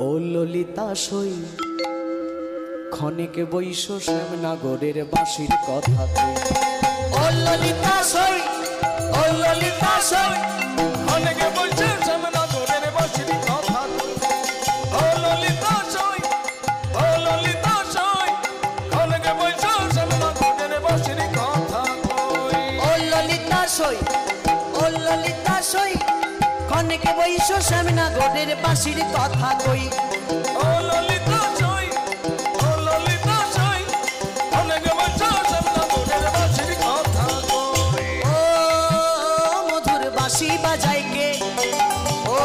ও ললিতা সই ক্ষণিক বৈশ শ্যামনগরের বাঁশির কথা কই। ও ললিতা সই, ও ললিতা সই ক্ষণিক বৈশ শ্যামনগরের বাঁশির কথা কই। ও ললিতা সই, ও ললিতা সই ক্ষণিক বৈশ শ্যামনগরের বাঁশির কথা কই। ও ললিতা সই, ও ললিতা সই ক্ষণিক বৈশ শ্যামনগরের বাঁশির কথা কই। ও ললিতা সই, ও ললিতা সই ক্ষণিক বৈশ শ্যামনগরের বাঁশির কথা কই। ও মধুর বাঁশি বাজায় কে, ও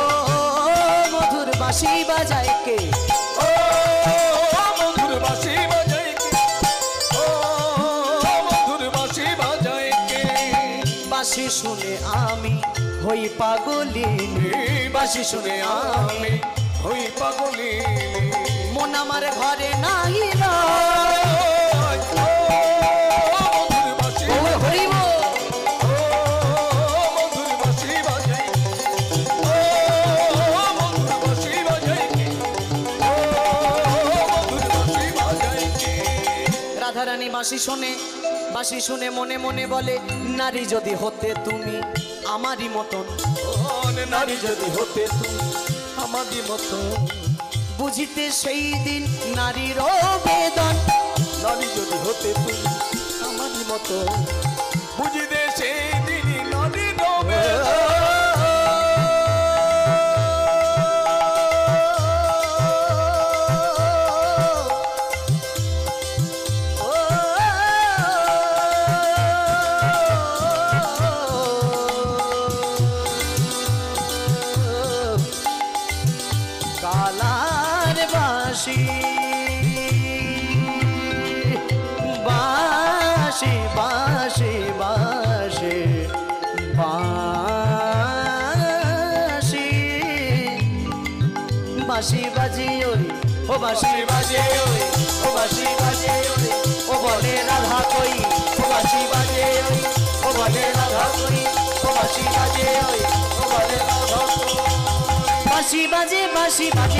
মধুর বাঁশি বাজায় কে, ও মধুর বাঁশি বাজায় কে, ও মধুর বাঁশি বাজায় কে। বাঁশি শুনে আমি হই পাগলিনী, বাঁশি শুনে আমি হই পাগলিনী। মন আমার ঘরে নাই মধুর বাঁশি হরিব। মধুর বাঁশি বাজায়, ও মধুর বাঁশি বাজায় কে, ও মধুর বাঁশি বাজায় কে। রাধারানী বাঁশি শোনে, বাঁশি শুনে মনে মনে বলে নারী যদি হতে তুমি আমারই মতন, নারী যদি হতে তুমি আমারই মতো, বুঝিতে সেই দিন নারীর বেদন। নারী যদি হতে তুমি আমারই মতো, বুঝিতে সেই দিনই নারী নবে। কালার বাঁশি বাঁশি বাঁশি বাঁশি বাঁশি বাঁশি বাজি ওই, ও বাঁশি বাজে ওই, ও বাঁশি বাজে ওই, ও বলে রাধা কই, ও বাঁশি বাজে ওই, ও বলে রাধা কই, ও বাঁশি বাজে ওই, ও বলে রাধা কই। বাঁশি বাজে, বাঁশি বাজে